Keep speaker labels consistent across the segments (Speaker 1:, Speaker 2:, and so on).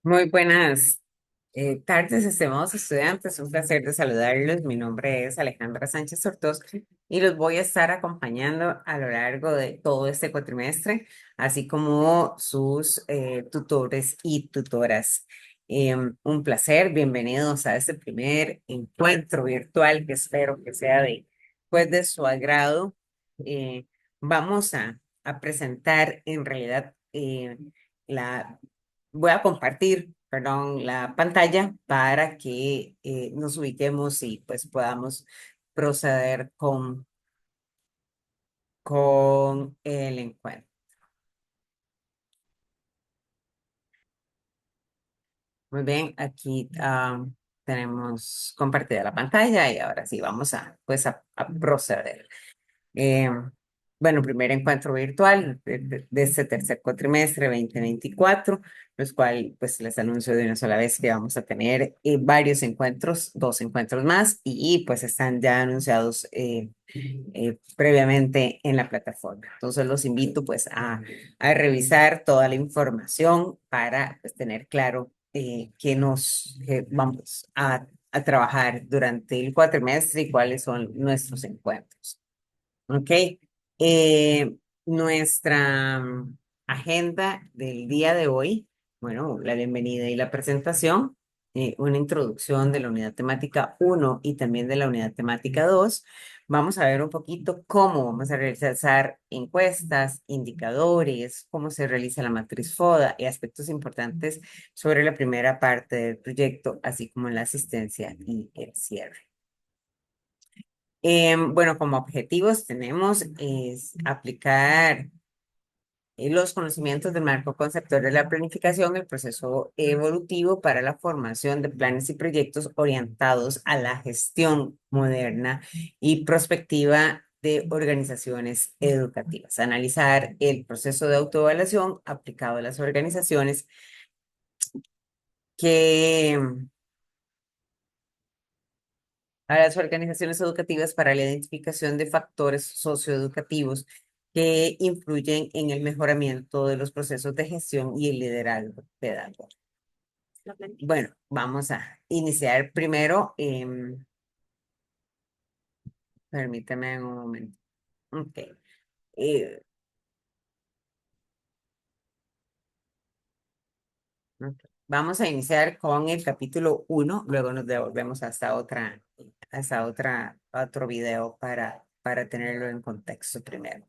Speaker 1: Muy buenas tardes, estimados estudiantes. Un placer de saludarlos. Mi nombre es Alejandra Sánchez Hortos y los voy a estar acompañando a lo largo de todo este cuatrimestre, así como sus tutores y tutoras. Un placer, bienvenidos a este primer encuentro virtual que espero que sea de su agrado. Eh, Vamos a presentar en realidad la voy a compartir, perdón, la pantalla para que nos ubiquemos y pues podamos proceder con el encuentro. Muy bien, aquí tenemos compartida la pantalla y ahora sí vamos a proceder. Eh, bueno, primer encuentro virtual de este tercer cuatrimestre 2024, los cuales pues les anuncio de una sola vez que vamos a tener varios encuentros, dos encuentros más y pues están ya anunciados previamente en la plataforma. Entonces los invito pues a revisar toda la información para pues, tener claro qué nos vamos a trabajar durante el cuatrimestre y cuáles son nuestros encuentros. Ok. Nuestra agenda del día de hoy, bueno, la bienvenida y la presentación, una introducción de la unidad temática uno y también de la unidad temática 2. Vamos a ver un poquito cómo vamos a realizar encuestas, indicadores, cómo se realiza la matriz FODA y aspectos importantes sobre la primera parte del proyecto, así como la asistencia y el cierre. Bueno, como objetivos tenemos es aplicar los conocimientos del marco conceptual de la planificación, el proceso evolutivo para la formación de planes y proyectos orientados a la gestión moderna y prospectiva de organizaciones educativas. Analizar el proceso de autoevaluación aplicado a las organizaciones que a las organizaciones educativas para la identificación de factores socioeducativos que influyen en el mejoramiento de los procesos de gestión y el liderazgo pedagógico. Bueno, vamos a iniciar primero. Permítame un momento. Ok. eh, ok. Vamos a iniciar con el capítulo uno, luego nos devolvemos otro video para tenerlo en contexto primero.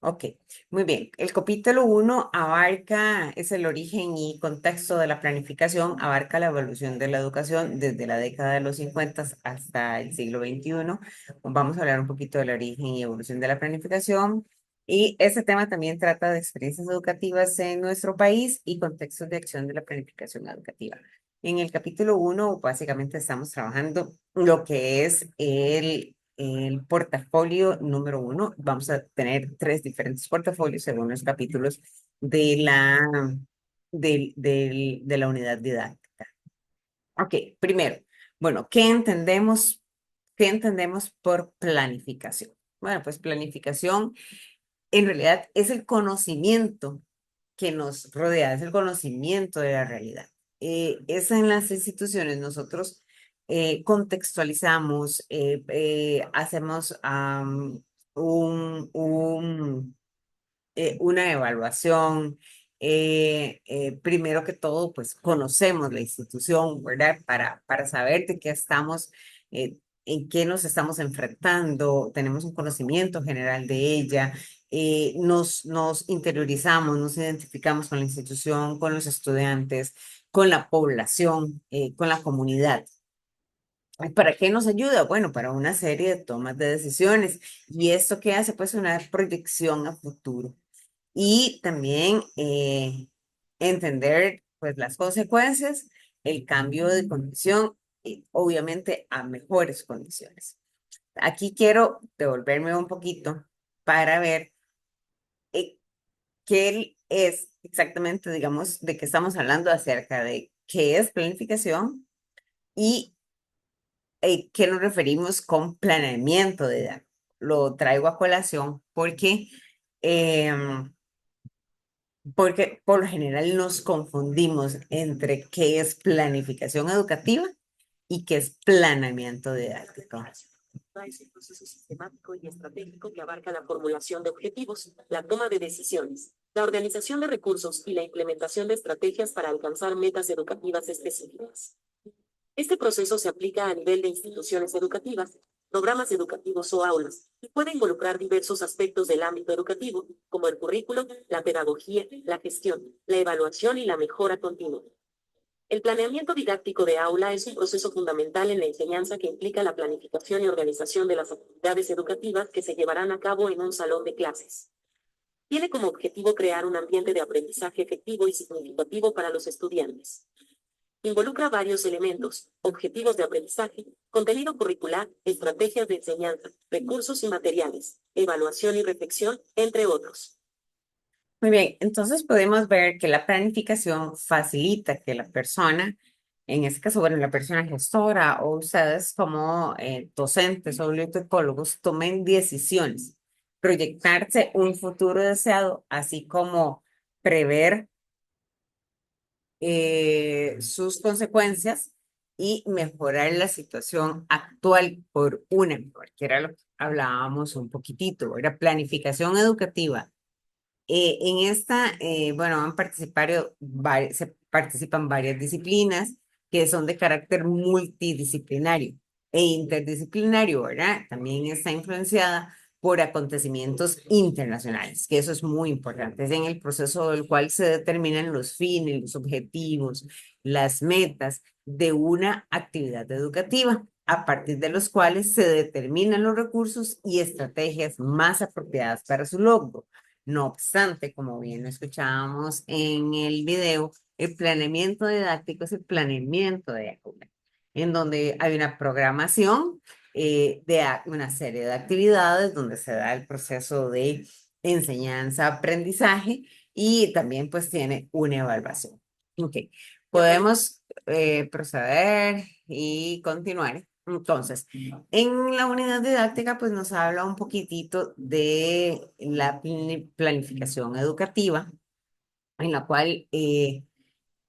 Speaker 1: Ok, muy bien. El capítulo uno abarca, es el origen y contexto de la planificación, abarca la evolución de la educación desde la década de los 50 hasta el siglo XXI. Vamos a hablar un poquito del origen y evolución de la planificación. Y este tema también trata de experiencias educativas en nuestro país y contextos de acción de la planificación educativa. En el capítulo uno, básicamente estamos trabajando lo que es el portafolio número uno. Vamos a tener tres diferentes portafolios según los capítulos de la unidad didáctica. Ok, primero, bueno, qué entendemos por planificación? Bueno, pues planificación en realidad es el conocimiento que nos rodea, es el conocimiento de la realidad. Es en las instituciones nosotros contextualizamos, hacemos una evaluación. Primero que todo, pues conocemos la institución, ¿verdad? Para saber de qué estamos, en qué nos estamos enfrentando, tenemos un conocimiento general de ella, nos interiorizamos, nos identificamos con la institución, con los estudiantes, con la población, con la comunidad. ¿Para qué nos ayuda? Bueno, para una serie de tomas de decisiones. ¿Y esto qué hace? Pues una proyección a futuro y también entender pues las consecuencias, el cambio de condición y obviamente a mejores condiciones. Aquí quiero devolverme un poquito para ver eh, qué es exactamente, digamos, de qué estamos hablando acerca de qué es planificación y qué nos referimos con planeamiento de datos. Lo traigo a colación porque porque por lo general nos confundimos entre qué es planificación educativa y qué es planeamiento didáctico.
Speaker 2: Es un proceso sistemático y estratégico que abarca la formulación de objetivos, la toma de decisiones, la organización de recursos y la implementación de estrategias para alcanzar metas educativas específicas. Este proceso se aplica a nivel de instituciones educativas, programas educativos o aulas, y puede involucrar diversos aspectos del ámbito educativo, como el currículo, la pedagogía, la gestión, la evaluación y la mejora continua. El planeamiento didáctico de aula es un proceso fundamental en la enseñanza que implica la planificación y organización de las actividades educativas que se llevarán a cabo en un salón de clases. Tiene como objetivo crear un ambiente de aprendizaje efectivo y significativo para los estudiantes. Involucra varios elementos: objetivos de aprendizaje, contenido curricular, estrategias de enseñanza, recursos y materiales, evaluación y reflexión, entre otros.
Speaker 1: Muy bien, entonces podemos ver que la planificación facilita que la persona, en este caso, bueno, la persona gestora o ustedes como docentes o bibliotecólogos, tomen decisiones, proyectarse un futuro deseado, así como prever sus consecuencias y mejorar la situación actual por una mejor, que era lo que hablábamos un poquitito, era planificación educativa. En esta, bueno, se participan varias disciplinas que son de carácter multidisciplinario e interdisciplinario, ¿verdad? También está influenciada por acontecimientos internacionales, que eso es muy importante. Es en el proceso del cual se determinan los fines, los objetivos, las metas de una actividad educativa, a partir de los cuales se determinan los recursos y estrategias más apropiadas para su logro. No obstante, como bien lo escuchábamos en el video, el planeamiento didáctico es el planeamiento de aula, en donde hay una programación una serie de actividades donde se da el proceso de enseñanza-aprendizaje y también pues tiene una evaluación. Ok, podemos proceder y continuar. Entonces, en la unidad didáctica, pues nos habla un poquitito de la planificación educativa, en la cual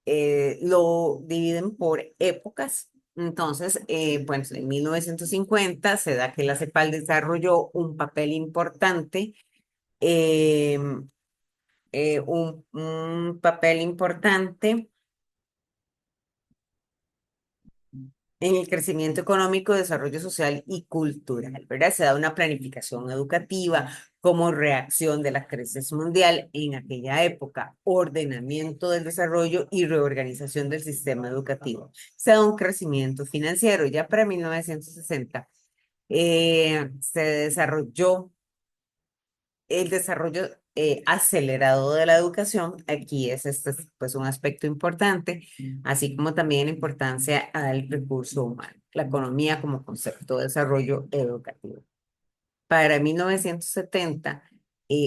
Speaker 1: lo dividen por épocas. Entonces, bueno, en 1950 se da que la CEPAL desarrolló un papel importante, eh, un papel importante en el crecimiento económico, desarrollo social y cultural, ¿verdad? Se da una planificación educativa como reacción de la crisis mundial en aquella época, ordenamiento del desarrollo y reorganización del sistema educativo. Se da un crecimiento financiero. Ya para 1960 se desarrolló el desarrollo acelerado de la educación. Aquí es este, pues, un aspecto importante, así como también la importancia al recurso humano, la economía como concepto de desarrollo educativo. Para 1970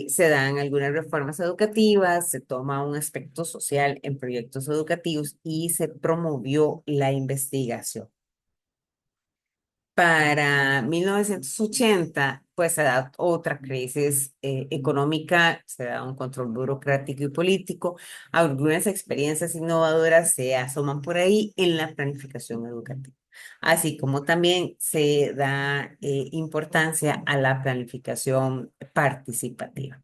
Speaker 1: se dan algunas reformas educativas, se toma un aspecto social en proyectos educativos y se promovió la investigación. Para 1980, pues se da otra crisis económica, se da un control burocrático y político. Algunas experiencias innovadoras se asoman por ahí en la planificación educativa, así como también se da importancia a la planificación participativa.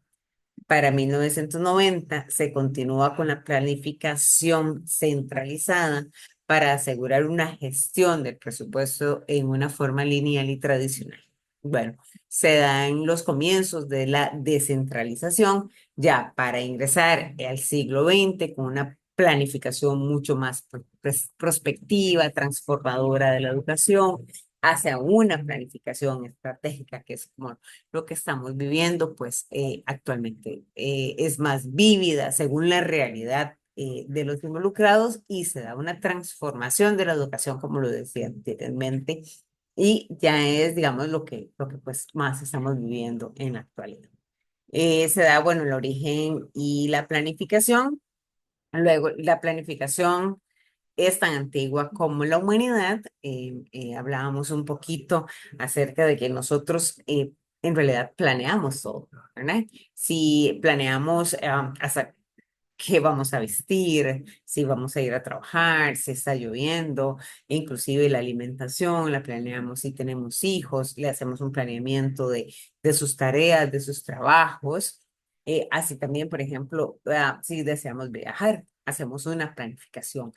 Speaker 1: Para 1990 se continúa con la planificación centralizada para asegurar una gestión del presupuesto en una forma lineal y tradicional. Bueno, se dan los comienzos de la descentralización ya para ingresar al siglo XX con una planificación mucho más prospectiva, transformadora de la educación, hacia una planificación estratégica, que es como lo que estamos viviendo, pues actualmente es más vívida según la realidad de los involucrados y se da una transformación de la educación, como lo decía anteriormente, y ya es, digamos, lo que pues más estamos viviendo en la actualidad. Se da, bueno, el origen y la planificación. Luego, la planificación es tan antigua como la humanidad. Hablábamos un poquito acerca de que nosotros en realidad planeamos todo, ¿verdad? Si planeamos hasta qué vamos a vestir, si vamos a ir a trabajar, si está lloviendo, e inclusive la alimentación, la planeamos si tenemos hijos, le hacemos un planeamiento de sus tareas, de sus trabajos. Así también, por ejemplo, si deseamos viajar, hacemos una planificación.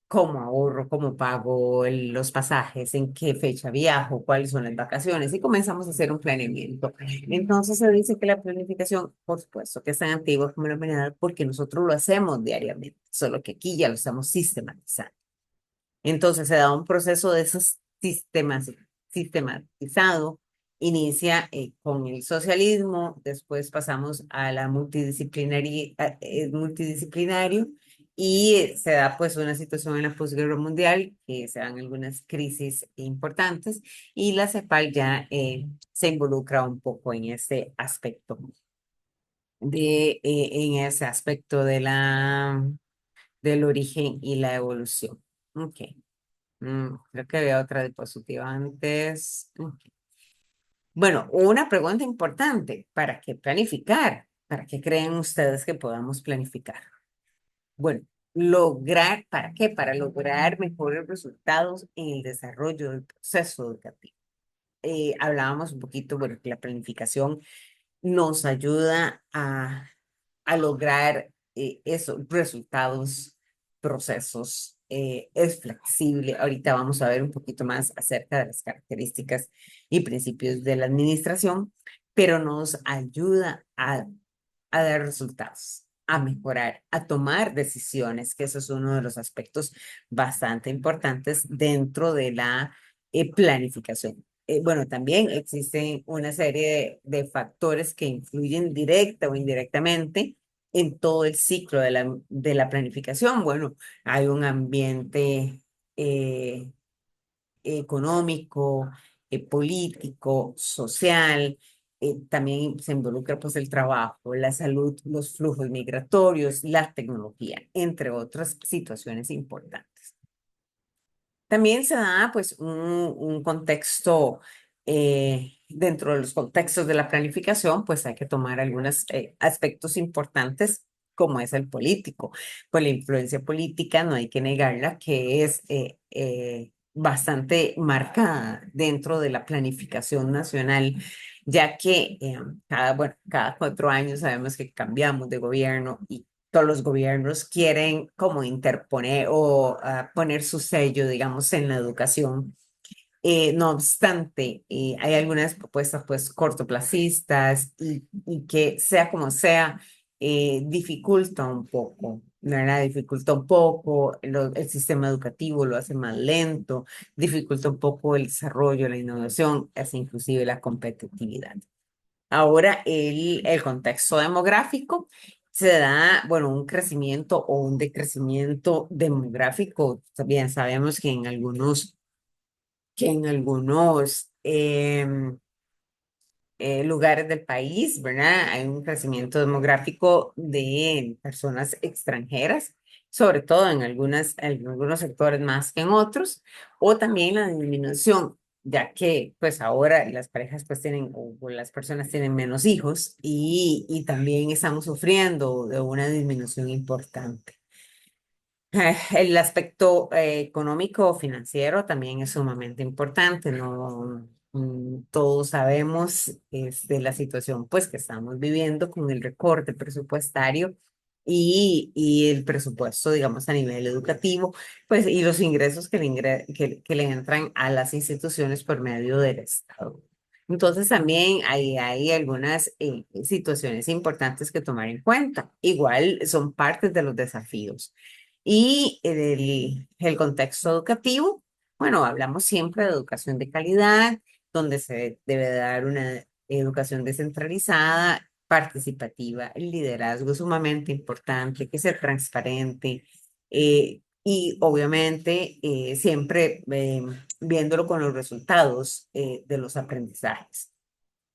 Speaker 1: Cómo ahorro, cómo pago los pasajes, en qué fecha viajo, cuáles son las vacaciones y comenzamos a hacer un planeamiento. Entonces se dice que la planificación, por supuesto, que es tan antigua como la humanidad porque nosotros lo hacemos diariamente, solo que aquí ya lo estamos sistematizando. Entonces se da un proceso de esos sistemas sistematizado. Inicia con el socialismo, después pasamos a la multidisciplinario y se da pues una situación en la posguerra mundial que se dan algunas crisis importantes y la CEPAL ya se involucra un poco en ese aspecto en ese aspecto del origen y la evolución. Ok. Creo que había otra diapositiva antes. Bueno, una pregunta importante. ¿Para qué planificar? ¿Para qué creen ustedes que podamos planificar? Bueno, ¿para qué? Para lograr mejores resultados en el desarrollo del proceso educativo. Hablábamos un poquito, bueno, que la planificación nos ayuda a lograr esos resultados, procesos. Es flexible. Ahorita vamos a ver un poquito más acerca de las características y principios de la administración, pero nos ayuda a dar resultados, a mejorar, a tomar decisiones, que eso es uno de los aspectos bastante importantes dentro de la planificación. Bueno, también existen una serie de factores que influyen directa o indirectamente en todo el ciclo de la planificación. Bueno, hay un ambiente eh, económico, político, social, también se involucra pues el trabajo, la salud, los flujos migratorios, la tecnología, entre otras situaciones importantes. También se da pues un contexto, dentro de los contextos de la planificación, pues hay que tomar algunos aspectos importantes como es el político. Pues la influencia política no hay que negarla, que es bastante marcada dentro de la planificación nacional, ya que bueno, cada 4 años sabemos que cambiamos de gobierno y todos los gobiernos quieren como interponer o poner su sello, digamos, en la educación. No obstante, hay algunas propuestas pues cortoplacistas y que sea como sea, dificulta un poco, ¿verdad? Dificulta un poco, el sistema educativo lo hace más lento, dificulta un poco el desarrollo, la innovación, hace inclusive la competitividad. Ahora, el contexto demográfico se da, bueno, un crecimiento o un decrecimiento demográfico. Bien, sabemos que en algunos lugares del país, ¿verdad? Hay un crecimiento demográfico de personas extranjeras, sobre todo en algunos sectores más que en otros, o también la disminución, ya que pues ahora las parejas pues tienen, o las personas tienen menos hijos y también estamos sufriendo de una disminución importante. El aspecto económico financiero también es sumamente importante, ¿no? Todos sabemos de la situación pues que estamos viviendo con el recorte presupuestario y el presupuesto, digamos, a nivel educativo, pues y los ingresos que le entran a las instituciones por medio del Estado. Entonces también hay algunas situaciones importantes que tomar en cuenta. Igual son partes de los desafíos. Y el contexto educativo, bueno, hablamos siempre de educación de calidad, donde se debe dar una educación descentralizada, participativa, el liderazgo es sumamente importante, que sea transparente y obviamente siempre viéndolo con los resultados de los aprendizajes.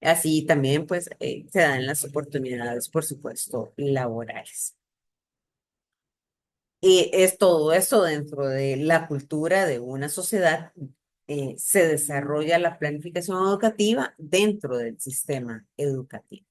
Speaker 1: Así también pues se dan las oportunidades, por supuesto, laborales. Y es todo eso dentro de la cultura de una sociedad. Se desarrolla la planificación educativa dentro del sistema educativo.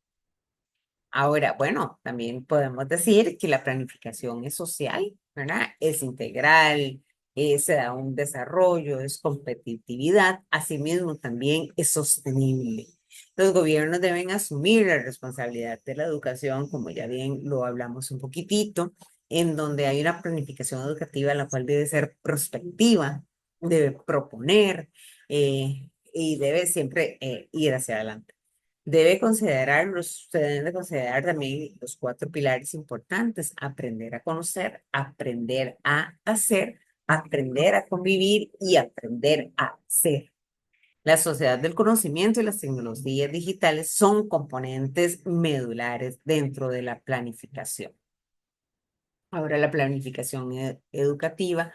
Speaker 1: Ahora, bueno, también podemos decir que la planificación es social, ¿verdad? Es integral, se da un desarrollo, es competitividad, asimismo también es sostenible. Los gobiernos deben asumir la responsabilidad de la educación, como ya bien lo hablamos un poquitito, en donde hay una planificación educativa la cual debe ser prospectiva, debe proponer y debe siempre ir hacia adelante. Se deben de considerar también los cuatro pilares importantes: aprender a conocer, aprender a hacer, aprender a convivir y aprender a ser. La sociedad del conocimiento y las tecnologías digitales son componentes medulares dentro de la planificación. Ahora, la planificación educativa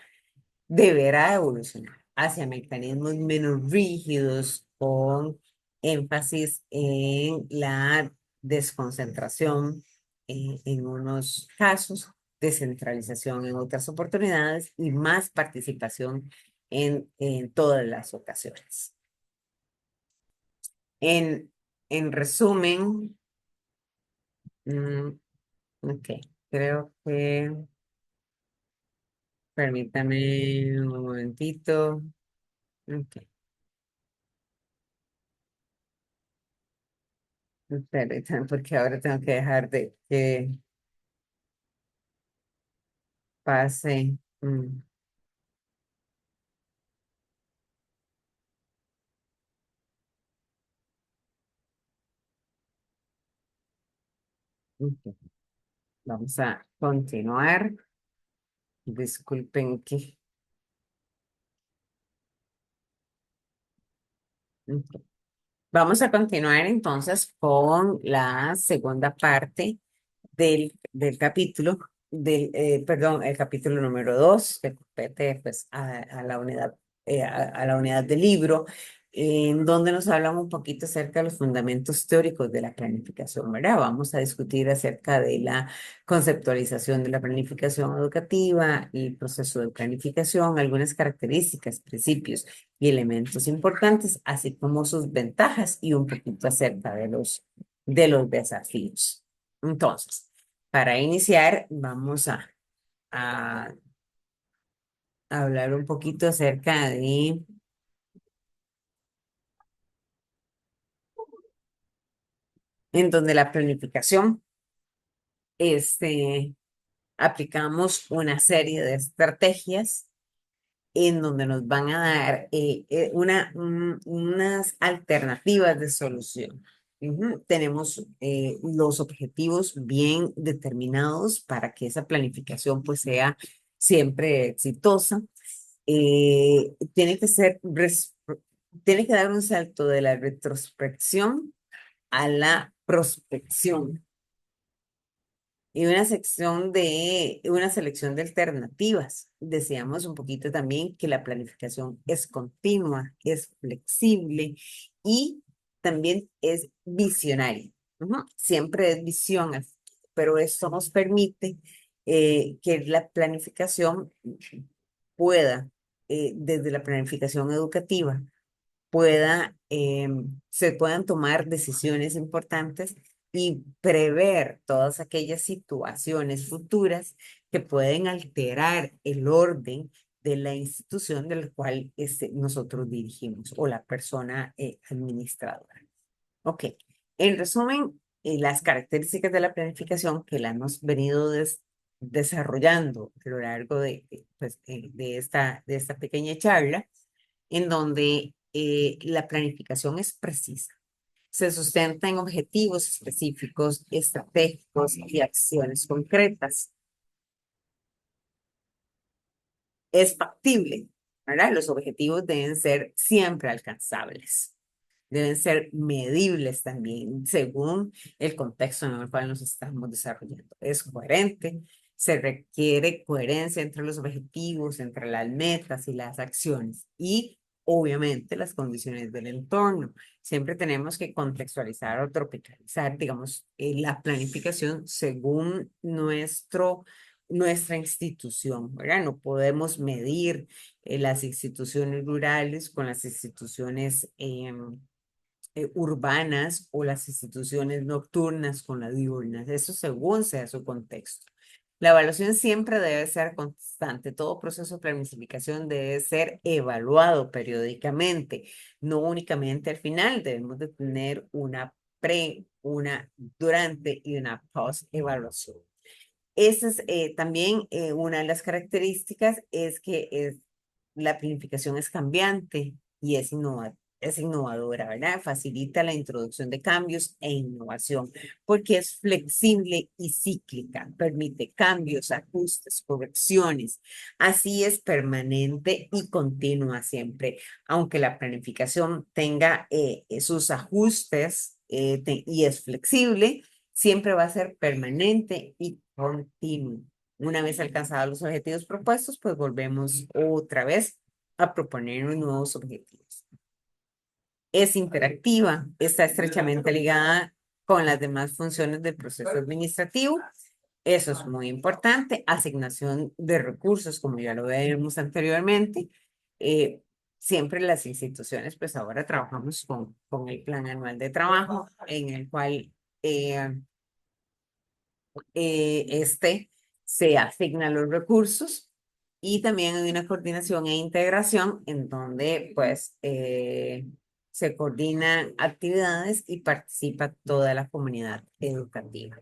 Speaker 1: deberá evolucionar hacia mecanismos menos rígidos, con énfasis en la desconcentración en unos casos, descentralización en otras oportunidades y más participación en todas las ocasiones. En, en resumen, mm, ok, creo que, permítame un momentito. Ok. Permítame, porque ahora tengo que dejar de que pase. Ok. Vamos a continuar. Disculpen que. Ok. Vamos a continuar entonces con la segunda parte del capítulo, perdón, el capítulo número 2, que compete pues, a la unidad, a la unidad del libro, en donde nos hablan un poquito acerca de los fundamentos teóricos de la planificación, ¿verdad? Vamos a discutir acerca de la conceptualización de la planificación educativa, el proceso de planificación, algunas características, principios y elementos importantes, así como sus ventajas y un poquito acerca de los desafíos. Entonces, para iniciar, vamos a hablar un poquito acerca de, en donde la planificación, este, aplicamos una serie de estrategias en donde nos van a dar unas alternativas de solución. Ujú. Tenemos los objetivos bien determinados para que esa planificación pues sea siempre exitosa. Tiene que tiene que dar un salto de la retrospección a la prospección y una selección de alternativas. Decíamos un poquito también que la planificación es continua, es flexible y también es visionaria. Ujú. Siempre es visión, pero esto nos permite que la planificación pueda, desde la planificación educativa, se puedan tomar decisiones importantes y prever todas aquellas situaciones futuras que pueden alterar el orden de la institución de la cual nosotros dirigimos o la persona administradora. Ok, en resumen, las características de la planificación que la hemos venido desarrollando a lo largo de esta pequeña charla, en donde la planificación es precisa. Se sustenta en objetivos específicos, estratégicos y acciones concretas. Es factible, ¿verdad? Los objetivos deben ser siempre alcanzables. Deben ser medibles también según el contexto en el cual nos estamos desarrollando. Es coherente, se requiere coherencia entre los objetivos, entre las metas y las acciones y obviamente las condiciones del entorno. Siempre tenemos que contextualizar o tropicalizar, digamos, la planificación según nuestra institución, ¿verdad? No podemos medir las instituciones rurales con las instituciones urbanas o las instituciones nocturnas con las diurnas. Eso según sea su contexto. La evaluación siempre debe ser constante. Todo proceso de planificación debe ser evaluado periódicamente, no únicamente al final. Debemos de tener una pre, una durante y una post-evaluación. Esa es también una de las características es que la planificación es cambiante y es innovadora, ¿verdad? Facilita la introducción de cambios e innovación porque es flexible y cíclica, permite cambios, ajustes, correcciones. Así es permanente y continua siempre, aunque la planificación tenga sus ajustes y es flexible, siempre va a ser permanente y continuo. Una vez alcanzados los objetivos propuestos, pues volvemos otra vez a proponer nuevos objetivos. Es interactiva, está estrechamente ligada con las demás funciones del proceso administrativo. Eso es muy importante. Asignación de recursos, como ya lo vimos anteriormente. Eh, Siempre las instituciones, pues ahora trabajamos con el plan anual de trabajo, en el cual eh, se asignan los recursos y también hay una coordinación e integración en donde pues se coordinan actividades y participa toda la comunidad educativa.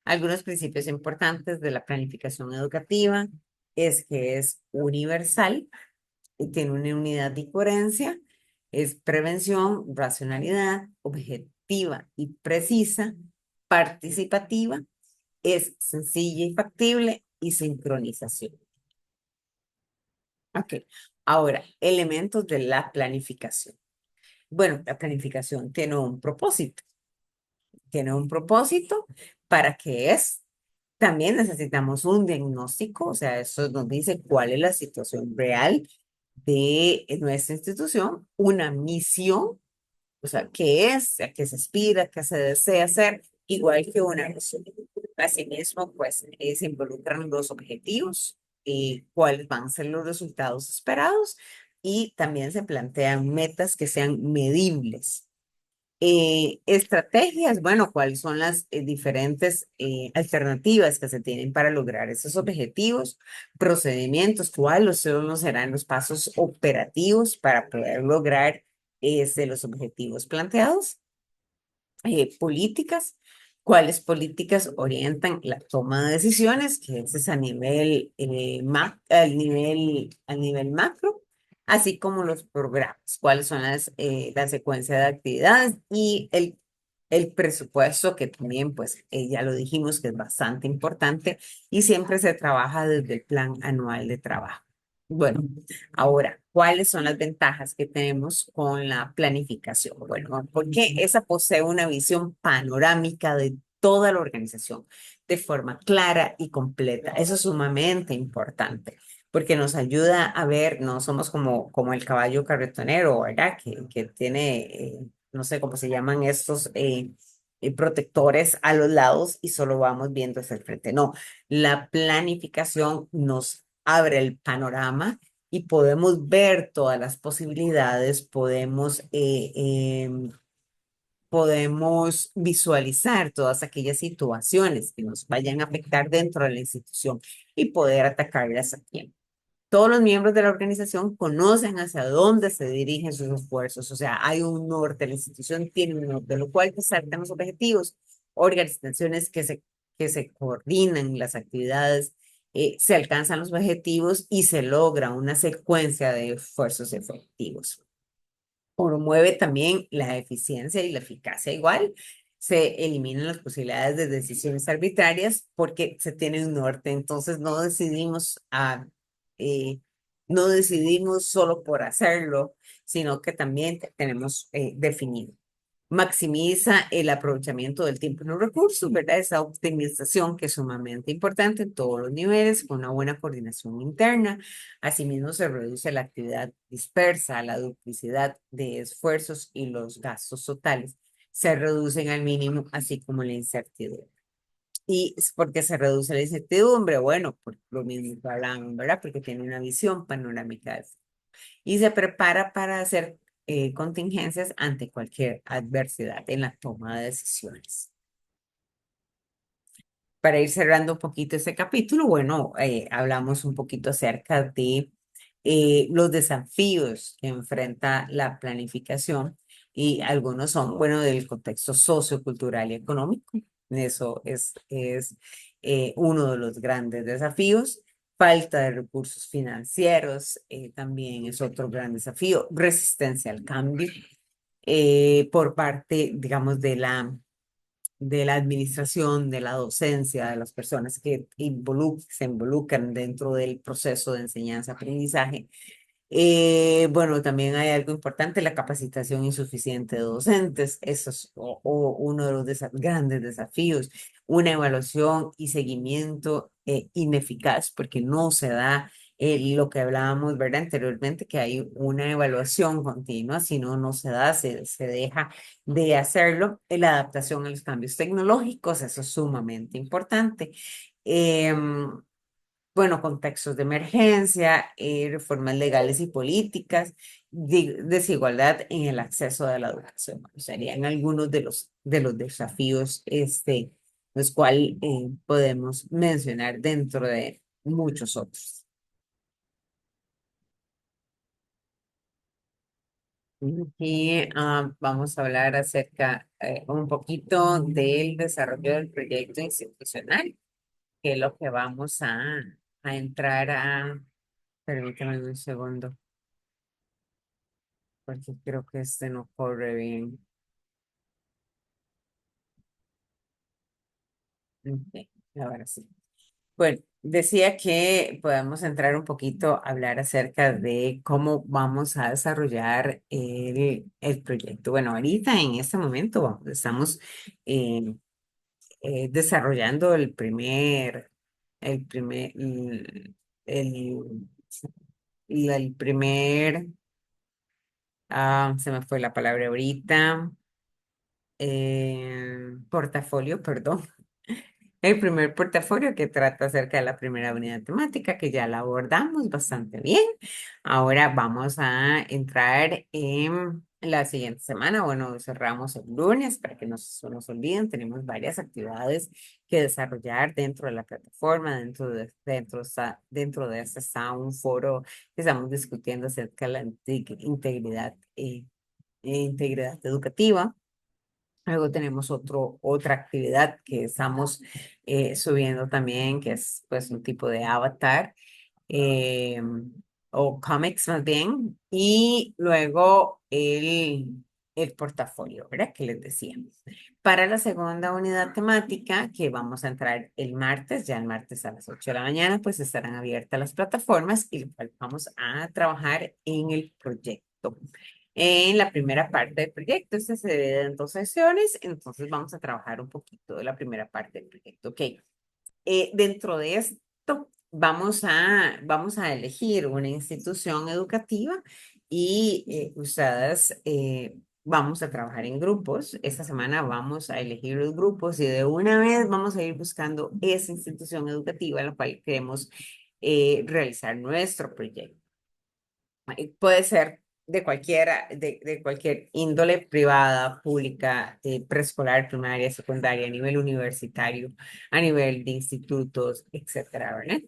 Speaker 1: Algunos principios importantes de la planificación educativa es que es universal y tiene una unidad de coherencia, es prevención, racionalidad, objetiva y precisa, participativa, es sencilla y factible y sincronización. Ok, ahora, elementos de la planificación. Bueno, la planificación tiene un propósito para qué es. También necesitamos un diagnóstico, o sea, eso nos dice cuál es la situación real de nuestra institución, una misión, o sea, qué es, a qué se aspira, qué se desea hacer, igual que una misión. Asimismo, pues se involucran los objetivos, cuáles van a ser los resultados esperados y también se plantean metas que sean medibles. Estrategias, bueno, cuáles son las diferentes alternativas que se tienen para lograr esos objetivos, procedimientos, cuáles serán los pasos operativos para poder lograr los objetivos planteados, políticas, cuáles políticas orientan la toma de decisiones, que es a nivel, al nivel macro, así como los programas, cuáles son la secuencia de actividades y el presupuesto, que también, pues, ya lo dijimos que es bastante importante y siempre se trabaja desde el plan anual de trabajo. Bueno, ahora, ¿cuáles son las ventajas que tenemos con la planificación? Bueno, porque esa posee una visión panorámica de toda la organización de forma clara y completa. Eso es sumamente importante porque nos ayuda a ver, no somos como el caballo carretonero, ¿verdad? Que tiene, no sé cómo se llaman estos protectores a los lados y solo vamos viendo hacia el frente. No, la planificación nos abre el panorama y podemos ver todas las posibilidades, podemos visualizar todas aquellas situaciones que nos vayan a afectar dentro de la institución y poder atacarlas a tiempo. Todos los miembros de la organización conocen hacia dónde se dirigen sus esfuerzos, o sea, hay un norte, la institución tiene un norte, lo cual resaltan los objetivos, organizaciones que se coordinan las actividades, se alcanzan los objetivos y se logra una secuencia de esfuerzos efectivos. Promueve también la eficiencia y la eficacia igual. Se eliminan las posibilidades de decisiones arbitrarias porque se tiene un norte. Entonces eh, no decidimos solo por hacerlo, sino que también tenemos definido. Maximiza el aprovechamiento del tiempo y los recursos, ¿verdad? Esa optimización que es sumamente importante en todos los niveles, con una buena coordinación interna. Asimismo, se reduce la actividad dispersa, la duplicidad de esfuerzos y los gastos totales se reducen al mínimo, así como la incertidumbre. ¿Y por qué se reduce la incertidumbre? Bueno, por lo mismo que hablamos, ¿verdad? Porque tiene una visión panorámica y se prepara para hacer contingencias ante cualquier adversidad en la toma de decisiones. Para ir cerrando un poquito ese capítulo, bueno, hablamos un poquito acerca de los desafíos que enfrenta la planificación y algunos son, bueno, del contexto sociocultural y económico. Eso es uno de los grandes desafíos. Falta de recursos financieros también es otro gran desafío. Resistencia al cambio por parte, digamos, de la administración, de la docencia, de las personas que se involucran dentro del proceso de enseñanza-aprendizaje. Bueno, también hay algo importante, la capacitación insuficiente de docentes. Eso es uno de los grandes desafíos. Una evaluación y seguimiento ineficaz porque no se da lo que hablábamos, ¿verdad? Anteriormente, que hay una evaluación continua, si no, no se da, se deja de hacerlo. La adaptación a los cambios tecnológicos, eso es sumamente importante. Bueno, contextos de emergencia, reformas legales y políticas, desigualdad en el acceso a la educación. Bueno, serían algunos de los desafíos los cuales podemos mencionar dentro de muchos otros. Y vamos a hablar acerca un poquito del desarrollo del proyecto institucional, que es lo que vamos a entrar a. Permítame un segundo, porque creo que este no corre bien. Ok, ahora sí. Bueno, decía que podemos entrar un poquito a hablar acerca de cómo vamos a desarrollar el proyecto. Bueno, ahorita en este momento estamos eh, desarrollando el primer, el, el primer, se me fue la palabra ahorita, portafolio, perdón. El primer portafolio que trata acerca de la primera unidad temática, que ya la abordamos bastante bien. Ahora vamos a entrar en la siguiente semana. Bueno, cerramos el lunes para que no se nos olviden. Tenemos varias actividades que desarrollar dentro de la plataforma. Dentro de este está un foro que estamos discutiendo acerca de la integridad educativa. Luego tenemos otra actividad que estamos subiendo también, que es pues un tipo de avatar eh, o cómics más bien. Y luego el portafolio, ¿verdad? Que les decía. Para la segunda unidad temática, que vamos a entrar el martes, ya el martes a las 8 de la mañana, pues estarán abiertas las plataformas y vamos a trabajar en el proyecto. En la primera parte del proyecto, este se divide en dos sesiones, entonces vamos a trabajar un poquito de la primera parte del proyecto. Ok, dentro de esto vamos a elegir una institución educativa y ustedes vamos a trabajar en grupos. Esta semana vamos a elegir los grupos y de una vez vamos a ir buscando esa institución educativa en la cual queremos realizar nuestro proyecto. Puede ser de cualquier índole privada, pública, preescolar, primaria, secundaria, a nivel universitario, a nivel de institutos, etcétera, ¿verdad?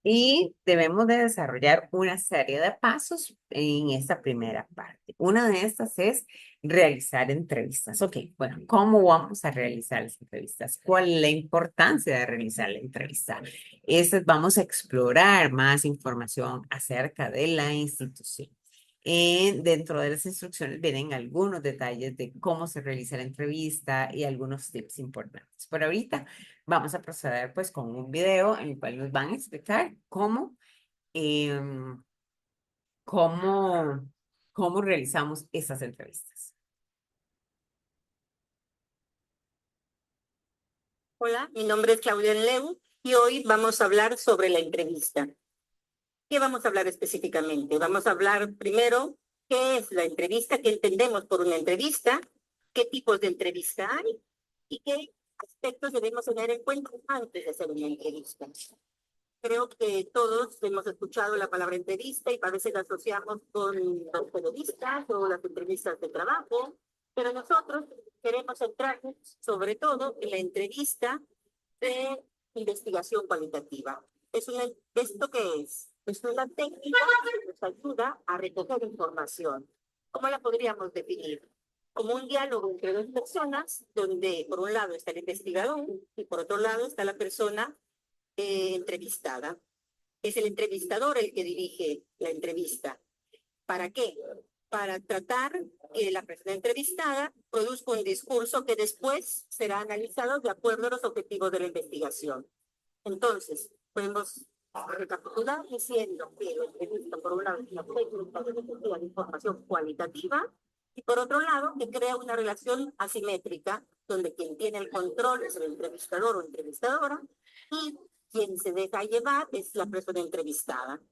Speaker 1: Y debemos de desarrollar una serie de pasos en esta primera parte. Una de estas es realizar entrevistas. Ok, bueno, ¿cómo vamos a realizar las entrevistas? ¿Cuál es la importancia de realizar la entrevista? Vamos a explorar más información acerca de la institución. Dentro de las instrucciones vienen algunos detalles de cómo se realiza la entrevista y algunos tips importantes. Por ahorita vamos a proceder pues con un video en el cual nos van a explicar em, cómo, cómo realizamos esas entrevistas.
Speaker 2: Hola, mi nombre es Claudia Leu y hoy vamos a hablar sobre la entrevista. ¿Qué vamos a hablar específicamente? Vamos a hablar primero qué es la entrevista, qué entendemos por una entrevista, qué tipos de entrevista hay y qué aspectos debemos tener en cuenta antes de hacer una entrevista. Creo que todos hemos escuchado la palabra entrevista y a veces la asociamos con los periodistas o las entrevistas de trabajo, pero nosotros queremos centrarnos sobre todo en la entrevista de investigación cualitativa. ¿Esto qué es? Es una técnica que nos ayuda a recoger información. ¿Cómo la podríamos definir? Como un diálogo entre dos personas, donde por un lado está el investigador y por otro lado está la persona entrevistada. Es el entrevistador el que dirige la entrevista. ¿Para qué? Para tratar que la persona entrevistada produzca un discurso que después será analizado de acuerdo a los objetivos de la investigación. Entonces, podemos recapitular diciendo que la entrevista, por un lado, es una técnica de recolección de información cualitativa y por otro lado, que crea una relación asimétrica donde quien tiene el control es el entrevistador o entrevistadora y quien se deja llevar es la persona entrevistada.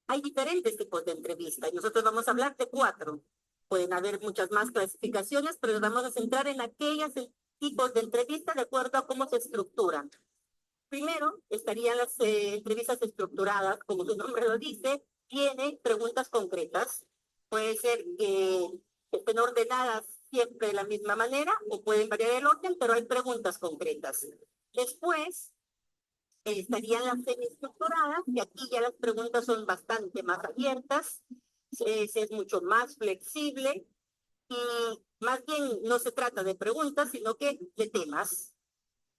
Speaker 2: Hay diferentes tipos de entrevistas y nosotros vamos a hablar de 4. Pueden haber muchas más clasificaciones, pero nos vamos a centrar en aquellos tipos de entrevistas de acuerdo a cómo se estructuran. Primero, estarían las entrevistas estructuradas, como su nombre lo dice, tiene preguntas concretas. Puede ser que estén ordenadas siempre de la misma manera o pueden variar el orden, pero hay preguntas concretas. Después, estarían las semiestructuradas, y aquí ya las preguntas son bastante más abiertas, es mucho más flexible y más bien no se trata de preguntas, sino que de temas,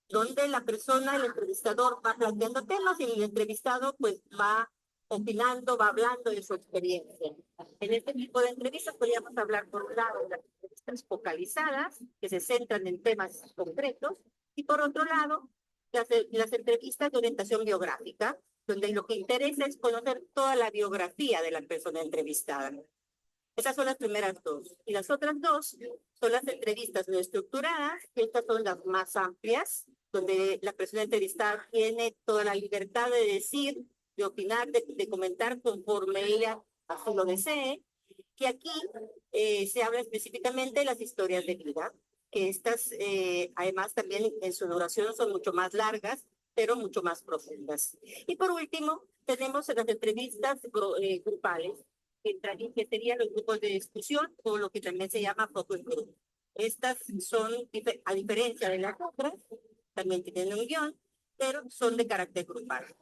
Speaker 2: donde la persona, el entrevistador va planteando temas y el entrevistado pues va opinando, va hablando de su experiencia. En este tipo de entrevistas podríamos hablar por un lado de las entrevistas focalizadas, que se centran en temas concretos, y por otro lado, las entrevistas de orientación biográfica, donde lo que interesa es conocer toda la biografía de la persona entrevistada. Esas son las primeras 2. Y las otras 2 son las entrevistas no estructuradas, que estas son las más amplias, donde la persona entrevistada tiene toda la libertad de decir, de opinar, de comentar conforme ella así lo desee. Y aquí se habla específicamente de las historias de vida, que estas además también en su duración son mucho más largas, pero mucho más profundas. Y por último, tenemos las entrevistas grupales, que serían los grupos de discusión o lo que también se llama focus group. Estas son, a diferencia de las otras, también tienen un guión, pero son de carácter grupal.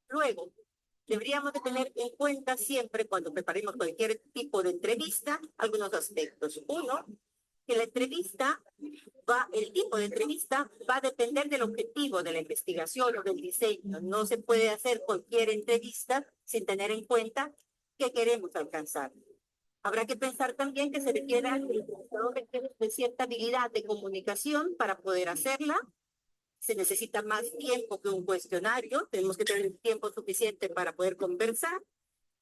Speaker 2: Luego, deberíamos de tener en cuenta siempre cuando preparemos cualquier tipo de entrevista algunos aspectos. Uno, que la entrevista el tipo de entrevista va a depender del objetivo de la investigación o del diseño. No se puede hacer cualquier entrevista sin tener en cuenta qué queremos alcanzar. Habrá que pensar también que se requiere de cierta habilidad de comunicación para poder hacerla. Se necesita más tiempo que un cuestionario. Tenemos que tener tiempo suficiente para poder conversar.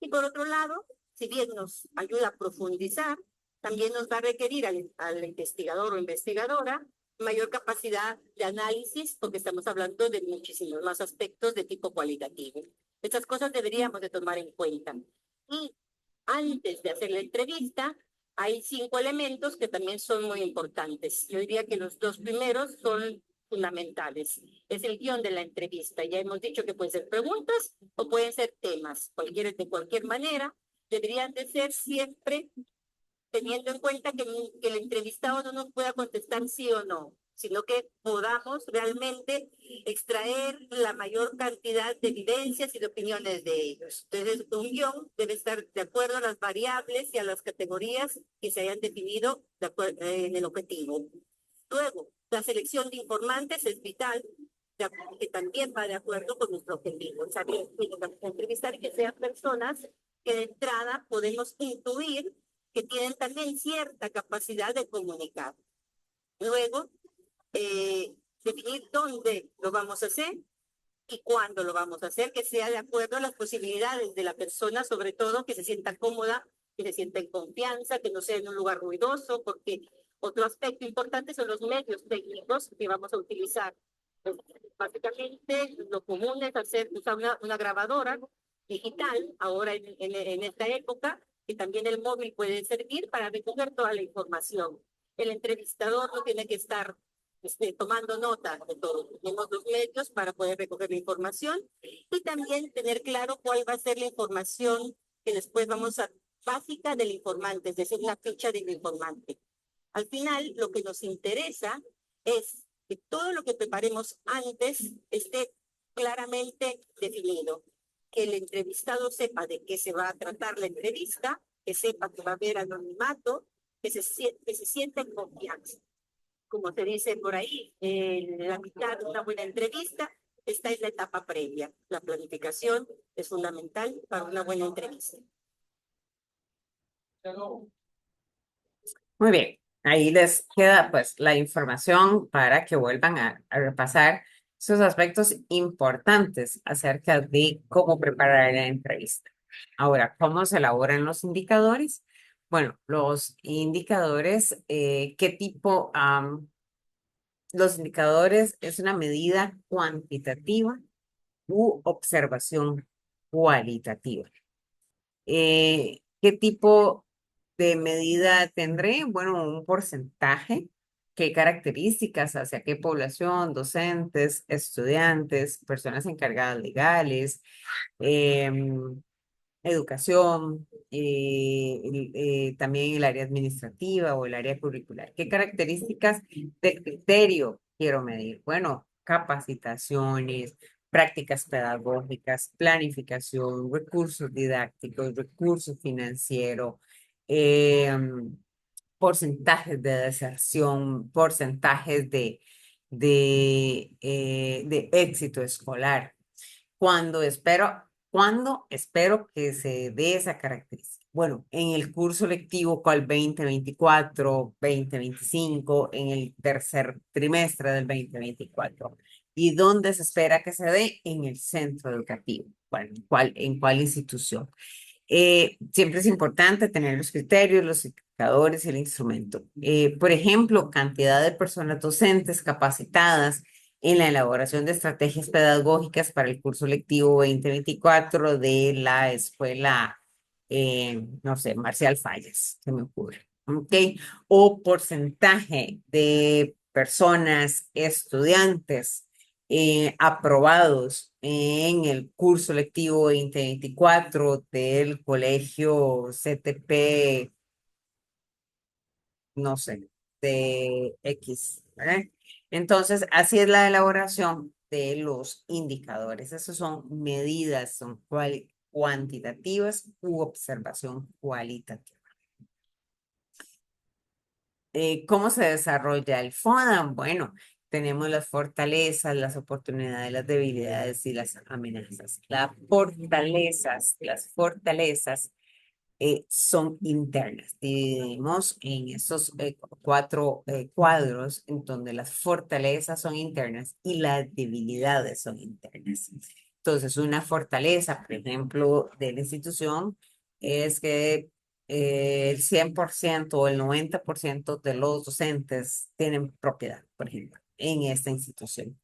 Speaker 2: Y por otro lado, si bien nos ayuda a profundizar, también nos va a requerir al investigador o investigadora mayor capacidad de análisis, porque estamos hablando de muchísimos más aspectos de tipo cualitativo. Estas cosas deberíamos de tomar en cuenta. Y antes de hacer la entrevista, hay 5 elementos que también son muy importantes. Yo diría que los 2 primeros son fundamentales. Es el guión de la entrevista. Ya hemos dicho que pueden ser preguntas o pueden ser temas. De cualquier manera, deberían de ser siempre teniendo en cuenta que el entrevistado no nos pueda contestar sí o no, sino que podamos realmente extraer la mayor cantidad de evidencias y de opiniones de ellos. Entonces, un guión debe estar de acuerdo a las variables y a las categorías que se hayan definido en el objetivo. Luego, la selección de informantes es vital, que también va de acuerdo con nuestro objetivo. Saber entrevistar y que sean personas que de entrada podemos intuir que tienen también cierta capacidad de comunicar. Luego, definir dónde lo vamos a hacer y cuándo lo vamos a hacer, que sea de acuerdo a las posibilidades de la persona, sobre todo que se sienta cómoda, que se sienta en confianza, que no sea en un lugar ruidoso, porque otro aspecto importante son los medios técnicos que vamos a utilizar. Pues, básicamente, lo común es usar una grabadora digital, ahora en esta época, que también el móvil puede servir para recoger toda la información. El entrevistador no tiene que estar tomando nota de todo. Tenemos los medios para poder recoger la información y también tener claro cuál va a ser la información que después vamos a, básica del informante, es decir, la ficha del informante. Al final, lo que nos interesa es que todo lo que preparemos antes esté claramente definido, que el entrevistado sepa de qué se va a tratar la entrevista, que sepa que va a haber anonimato, que se sienta en confianza. Como se dice por ahí, la mitad de una buena entrevista, esta es la etapa previa. La planificación es fundamental para una buena entrevista.
Speaker 1: Muy bien, ahí les queda pues la información para que vuelvan a repasar esos aspectos importantes acerca de cómo preparar la entrevista. Ahora, ¿cómo se elaboran los indicadores? Bueno, los indicadores, ¿qué tipo? Los indicadores es una medida cuantitativa u observación cualitativa. ¿Qué tipo de medida tendré? Bueno, un porcentaje. ¿Qué características? ¿Hacia qué población? Docentes, estudiantes, personas encargadas legales, educación, también el área administrativa o el área curricular. ¿Qué características del criterio quiero medir? Bueno, capacitaciones, prácticas pedagógicas, planificación, recursos didácticos, recursos financieros, porcentajes de deserción, porcentajes de éxito escolar. Cuando espero, ¿cuándo espero que se dé esa característica? Bueno, en el curso lectivo cual 2024, 2025, en el tercer trimestre del 2024. ¿Y dónde se espera que se dé? En el centro educativo. Bueno, en cuál institución? Siempre es importante tener los criterios, los indicadores y el instrumento. Por ejemplo, cantidad de personas docentes capacitadas en la elaboración de estrategias pedagógicas para el curso lectivo 2024 de la escuela, no sé, Marcial Fallas, se me ocurre. ¿Ok? O porcentaje de personas, estudiantes aprobados en el curso lectivo 2024 del colegio CTP, no sé, de X, ¿verdad? Entonces, así es la elaboración de los indicadores. Esas son medidas, son cuantitativas u observación cualitativa. ¿Cómo se desarrolla el FODA? Bueno, tenemos las fortalezas, las oportunidades, las debilidades y las amenazas. Las fortalezas son internas. Dividimos en esos cuatro cuadros en donde las fortalezas son internas y las debilidades son internas. Entonces, una fortaleza, por ejemplo, de la institución es que el 100% o el 90% de los docentes tienen propiedad, por ejemplo, en esta institución.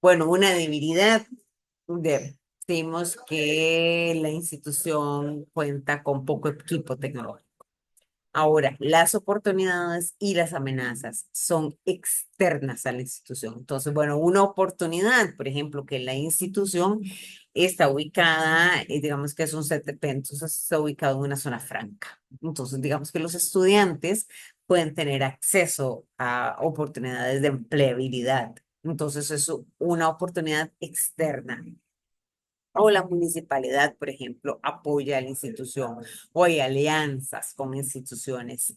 Speaker 1: Bueno, una debilidad decimos que la institución cuenta con poco equipo tecnológico. Ahora, las oportunidades y las amenazas son externas a la institución. Entonces, bueno, una oportunidad, por ejemplo, que la institución está ubicada, digamos que es un CTP, entonces está ubicado en una zona franca. Entonces, digamos que los estudiantes pueden tener acceso a oportunidades de empleabilidad. Entonces, es una oportunidad externa. O la municipalidad, por ejemplo, apoya a la institución o hay alianzas con instituciones,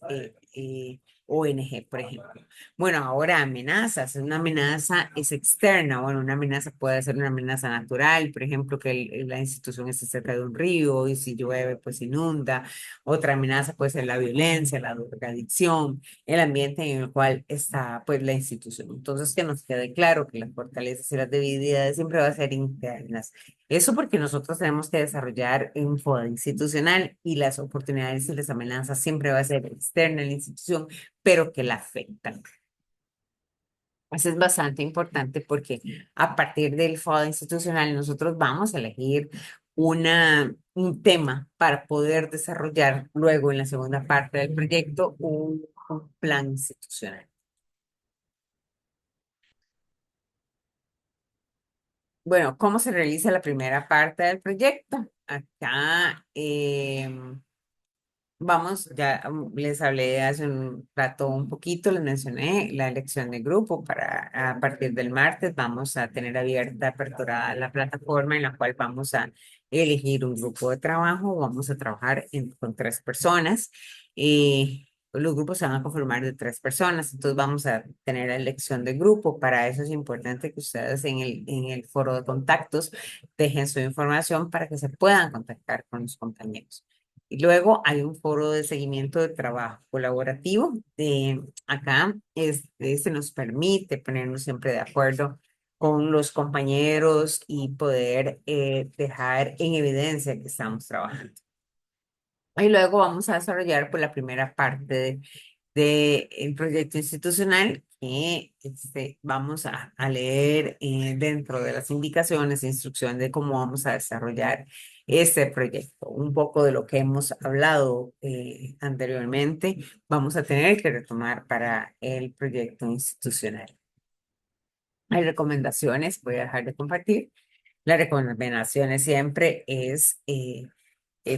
Speaker 1: ONG, por ejemplo. Bueno, ahora amenazas. Una amenaza es externa. Bueno, una amenaza puede ser una amenaza natural, por ejemplo, que la institución esté cerca de un río y si llueve, pues inunda. Otra amenaza puede ser la violencia, la drogadicción, el ambiente en el cual está, pues, la institución. Entonces, que nos quede claro que las fortalezas y las debilidades siempre van a ser internas. Eso porque nosotros tenemos que desarrollar un FODA institucional y las oportunidades y las amenazas siempre va a ser externa en la institución, pero que la afectan. Eso es bastante importante porque a partir del FODA institucional nosotros vamos a elegir un tema para poder desarrollar luego en la segunda parte del proyecto un plan institucional. Bueno, ¿cómo se realiza la primera parte del proyecto? Acá vamos, ya les hablé hace un rato un poquito, les mencioné la elección de grupo para a partir del martes vamos a tener abierta, aperturada la plataforma en la cual vamos a elegir un grupo de trabajo, vamos a trabajar con 3 personas y los grupos se van a conformar de 3 personas, entonces vamos a tener la elección de grupo. Para eso es importante que ustedes en el foro de contactos dejen su información para que se puedan contactar con los compañeros. Y luego hay un foro de seguimiento de trabajo colaborativo. Acá se nos permite ponernos siempre de acuerdo con los compañeros y poder dejar en evidencia que estamos trabajando. Y luego vamos a desarrollar por la primera parte del proyecto institucional que vamos a leer dentro de las indicaciones e instrucciones de cómo vamos a desarrollar este proyecto. Un poco de lo que hemos hablado anteriormente, vamos a tener que retomar para el proyecto institucional. Hay recomendaciones, voy a dejar de compartir. Las recomendaciones siempre es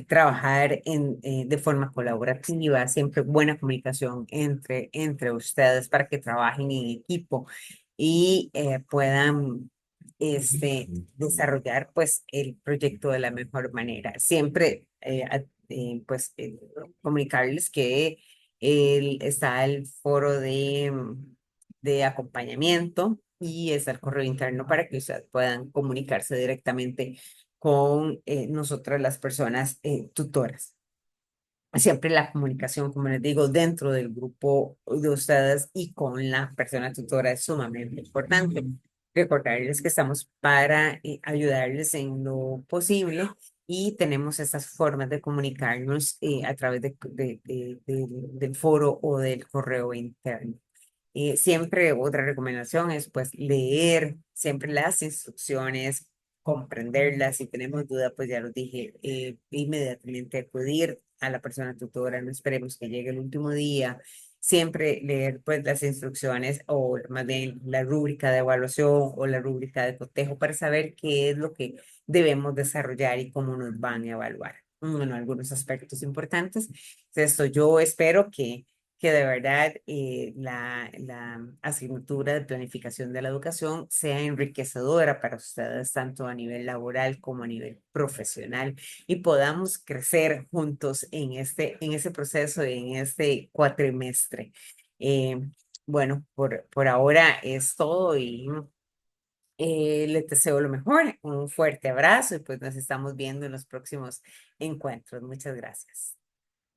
Speaker 1: trabajar de forma colaborativa, siempre buena comunicación entre ustedes para que trabajen en equipo y puedan desarrollar pues el proyecto de la mejor manera. Siempre comunicarles que está el foro de acompañamiento y está el correo interno para que ustedes puedan comunicarse directamente con nosotras las personas tutoras. Siempre la comunicación, como les digo, dentro del grupo de ustedes y con la persona tutora es sumamente importante. Recordarles que estamos para ayudarles en lo posible y tenemos estas formas de comunicarnos a través del foro o del correo interno. Siempre otra recomendación es pues leer siempre las instrucciones, comprenderlas. Si tenemos duda, pues ya lo dije, inmediatamente acudir a la persona tutora, no esperemos que llegue el último día. Siempre leer pues las instrucciones o más bien la rúbrica de evaluación o la rúbrica de cotejo para saber qué es lo que debemos desarrollar y cómo nos van a evaluar. Bueno, algunos aspectos importantes. Esto yo espero que de verdad la asignatura de planificación de la educación sea enriquecedora para ustedes, tanto a nivel laboral como a nivel profesional, y podamos crecer juntos en ese proceso, en este cuatrimestre. Eh, bueno, por ahora es todo y les deseo lo mejor, un fuerte abrazo y pues nos estamos viendo en los próximos encuentros. Muchas gracias.